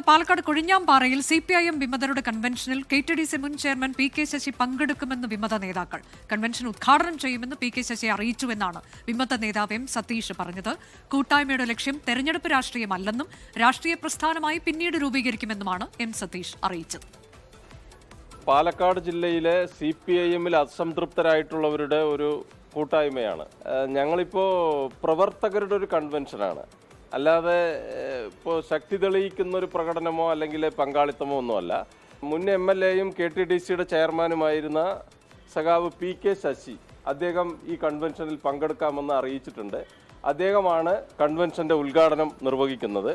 Palakkad കൊഴിഞ്ഞാമ്പാറയിൽ CPIM വിമതരുടെ കൺവെൻഷനിൽ KTDC മുൻ chairman PK Sasi പങ്കെടുക്കുമെന്ന് വിമത നേതാക്കൾ. കൺവെൻഷൻ ഉദ്ഘാടനം ചെയ്യുമെന്ന് PK ശശി അറിയിച്ചുവെന്നാണ് വിമത നേതാവ് M സതീഷ് പറഞ്ഞത്. കൂട്ടായ്മയുടെ ലക്ഷ്യം തെരഞ്ഞെടുപ്പ് രാഷ്ട്രീയമല്ലെന്നും രാഷ്ട്രീയ പ്രസ്ഥാനമായി പിന്നീട് രൂപീകരിക്കുമെന്നുമാണ് M സതീഷ് അറിയിച്ചത്. പാലക്കാട് ജില്ലയിലെ CPIMൽ അസംതൃപ്തരായിട്ടുള്ളവരുടെ ഒരു കൂട്ടായ്മയാണ്. ഞങ്ങളിപ്പോൾ പ്രവർത്തകരുടെ ഒരു കൺവെൻഷനാണ്, അല്ലാതെ ഇപ്പോൾ ശക്തി തെളിയിക്കുന്ന ഒരു പ്രകടനമോ അല്ലെങ്കിൽ പങ്കാളിത്തമോ ഒന്നുമല്ല. മുൻ MLAയും KTDCയുടെ ചെയർമാനുമായിരുന്ന സഖാവ് PK ശശി അദ്ദേഹം ഈ കൺവെൻഷനിൽ പങ്കെടുക്കാമെന്ന് അറിയിച്ചിട്ടുണ്ട്. അദ്ദേഹമാണ് കൺവെൻഷൻ്റെ ഉദ്ഘാടനം നിർവഹിക്കുന്നത്.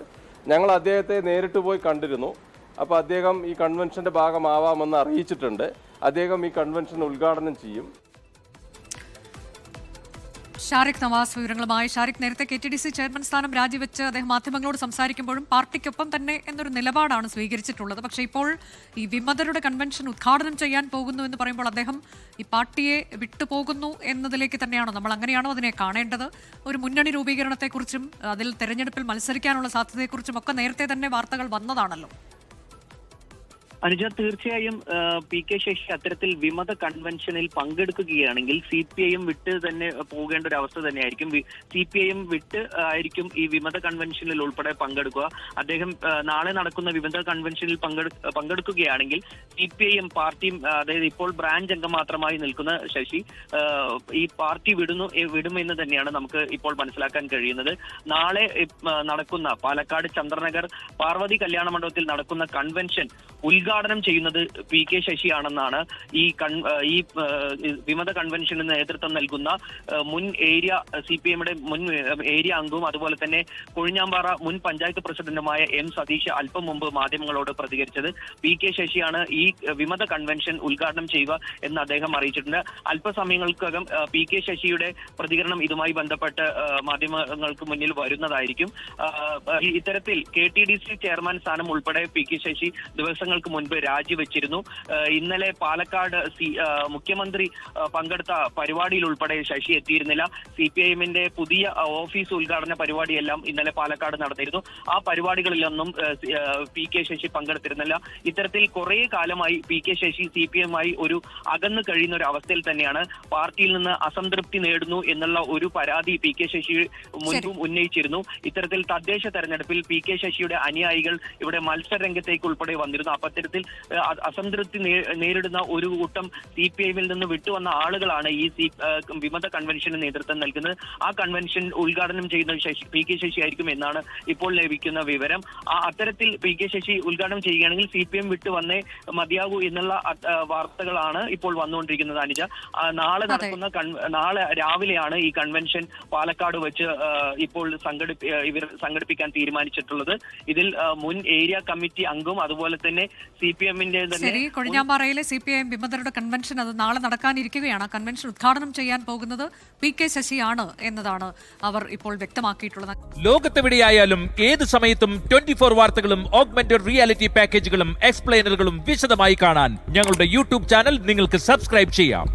ഞങ്ങൾ അദ്ദേഹത്തെ നേരിട്ട് പോയി കണ്ടിരുന്നു. അപ്പോൾ അദ്ദേഹം ഈ കൺവെൻഷൻ്റെ ഭാഗമാവാമെന്ന് അറിയിച്ചിട്ടുണ്ട്. അദ്ദേഹം ഈ കൺവെൻഷൻ ഉദ്ഘാടനം ചെയ്യും. ഷാരിഖ് നവാസ് വിവരങ്ങളുമായി. ഷാരിഖ്, നേരത്തെ KTDC ചെയർമാൻ സ്ഥാനം രാജിവെച്ച് അദ്ദേഹം മാധ്യമങ്ങളോട് സംസാരിക്കുമ്പോഴും പാർട്ടിക്കൊപ്പം തന്നെ എന്നൊരു നിലപാടാണ് സ്വീകരിച്ചിട്ടുള്ളത്. പക്ഷേ ഇപ്പോൾ ഈ വിമതരുടെ കൺവെൻഷൻ ഉദ്ഘാടനം ചെയ്യാൻ പോകുന്നു എന്ന് പറയുമ്പോൾ അദ്ദേഹം ഈ പാർട്ടിയെ വിട്ടുപോകുന്നു എന്നതിലേക്ക് തന്നെയാണോ, നമ്മൾ അങ്ങനെയാണോ അതിനെ കാണേണ്ടത്? ഒരു മുന്നണി രൂപീകരണത്തെക്കുറിച്ചും അതിൽ തെരഞ്ഞെടുപ്പിൽ മത്സരിക്കാനുള്ള സാധ്യതയെക്കുറിച്ചും ഒക്കെ നേരത്തെ തന്നെ വാർത്തകൾ വന്നതാണല്ലോ. അനുജ, തീർച്ചയായും PK ശശി അത്തരത്തിൽ വിമത കൺവെൻഷനിൽ പങ്കെടുക്കുകയാണെങ്കിൽ CPIM വിട്ട് തന്നെ പോകേണ്ട ഒരു അവസ്ഥ തന്നെയായിരിക്കും. CPIM വിട്ട് ആയിരിക്കും ഈ വിമത കൺവെൻഷനിൽ ഉൾപ്പെടെ പങ്കെടുക്കുക. അദ്ദേഹം നാളെ നടക്കുന്ന വിമത കൺവെൻഷനിൽ പങ്കെടുക്കുകയാണെങ്കിൽ CPIM പാർട്ടിയും, അതായത് ഇപ്പോൾ ബ്രാഞ്ച് അംഗം മാത്രമായി നിൽക്കുന്ന ശശി ഈ പാർട്ടി വിടുമെന്ന് തന്നെയാണ് നമുക്ക് ഇപ്പോൾ മനസ്സിലാക്കാൻ കഴിയുന്നത്. നാളെ നടക്കുന്ന പാലക്കാട് ചന്ദ്രനഗർ പാർവതി കല്യാണ മണ്ഡപത്തിൽ നടക്കുന്ന കൺവെൻഷൻ ഉദ്ഘാടനം ചെയ്യുന്നത് PK ശശിയാണെന്നാണ് ഈ വിമത കൺവെൻഷന് നേതൃത്വം നൽകുന്ന മുൻ ഏരിയ CPIMയുടെ മുൻ ഏരിയ അംഗവും അതുപോലെ തന്നെ കൊഴിഞ്ഞാമ്പാറ മുൻ പഞ്ചായത്ത് പ്രസിഡന്റുമായ M സതീഷ് അല്പം മുമ്പ് മാധ്യമങ്ങളോട് പ്രതികരിച്ചത്. PK ശശിയാണ് ഈ വിമത കൺവെൻഷൻ ഉദ്ഘാടനം ചെയ്യുക എന്ന് അദ്ദേഹം അറിയിച്ചിട്ടുണ്ട്. അല്പസമയങ്ങൾക്കകം PK ശശിയുടെ പ്രതികരണം ഇതുമായി ബന്ധപ്പെട്ട് മാധ്യമങ്ങൾക്ക് മുന്നിൽ വരുന്നതായിരിക്കും. ഇത്തരത്തിൽ KTDC ചെയർമാൻ സ്ഥാനം ഉൾപ്പെടെ PK ശശി ദിവസങ്ങൾക്ക് മുൻപ് രാജിവെച്ചിരുന്നു. ഇന്നലെ പാലക്കാട് മുഖ്യമന്ത്രി പങ്കെടുത്ത പരിപാടിയിൽ ഉൾപ്പെടെ ശശി എത്തിയിരുന്നില്ല. CPIMന്റെ പുതിയ ഓഫീസ് ഉദ്ഘാടന പരിപാടിയെല്ലാം ഇന്നലെ പാലക്കാട് നടന്നിരുന്നു. ആ പരിപാടികളിലൊന്നും PK ശശി പങ്കെടുത്തിരുന്നില്ല. ഇത്തരത്തിൽ കുറെ കാലമായി PK ശശി CPIMമായി ഒരു അകന്നു കഴിയുന്ന ഒരു അവസ്ഥയിൽ തന്നെയാണ്. പാർട്ടിയിൽ നിന്ന് അസംതൃപ്തി നേടുന്നു എന്നുള്ള ഒരു പരാതി PK ശശി മുൻപും ഉന്നയിച്ചിരുന്നു. ഇത്തരത്തിൽ തദ്ദേശ തെരഞ്ഞെടുപ്പിൽ PK ശശിയുടെ അനുയായികൾ ഇവിടെ മത്സര രംഗത്തേക്ക് ഉൾപ്പെടെ വന്നിരുന്നു. അത്തരത്തിൽ അസംതൃപ്തി നേരിടുന്ന ഒരു കൂട്ടം CPIMൽ നിന്ന് വിട്ടുവന്ന ആളുകളാണ് ഈ വിമത കൺവെൻഷന് നേതൃത്വം നൽകുന്നത്. ആ കൺവെൻഷൻ ഉദ്ഘാടനം ചെയ്യുന്ന PK ശശി ആയിരിക്കും എന്നാണ് ഇപ്പോൾ ലഭിക്കുന്ന വിവരം. അത്തരത്തിൽ PK ശശി ഉദ്ഘാടനം ചെയ്യുകയാണെങ്കിൽ CPIM വിട്ടു വന്നേ മതിയാകൂ എന്നുള്ള വാർത്തകളാണ് ഇപ്പോൾ വന്നുകൊണ്ടിരിക്കുന്നത്. അനുജ, നാളെ രാവിലെയാണ് ഈ കൺവെൻഷൻ പാലക്കാട് വെച്ച് ഇപ്പോൾ ഇവർ സംഘടിപ്പിക്കാൻ തീരുമാനിച്ചിട്ടുള്ളത്. ഇതിൽ മുൻ ഏരിയ കമ്മിറ്റി അംഗവും അതുപോലെ തന്നെ CPIMന്റെ ശരി, കൊഴിഞ്ഞാമ്പാറയിലെ CPIM വിമതരുടെ കൺവെൻഷൻ അത് നാളെ നടക്കാനിരിക്കുകയാണ്. കൺവെൻഷൻ ഉദ്ഘാടനം ചെയ്യാൻ പോകുന്നത് PK ശശിയാണ് എന്നതാണ് അവർ ഇപ്പോൾ വ്യക്തമാക്കിയിട്ടുള്ളത്. ലോകത്തെവിടെയായാലും ഏത് സമയത്തും 24 വാർത്തകളും ഓഗ്മെന്റഡ് റിയാലിറ്റി പാക്കേജുകളും എക്സ്പ്ലെയിനറുകളും വിശദമായി കാണാൻ ഞങ്ങളുടെ YouTube ചാനൽ നിങ്ങൾക്ക് സബ്സ്ക്രൈബ് ചെയ്യാം.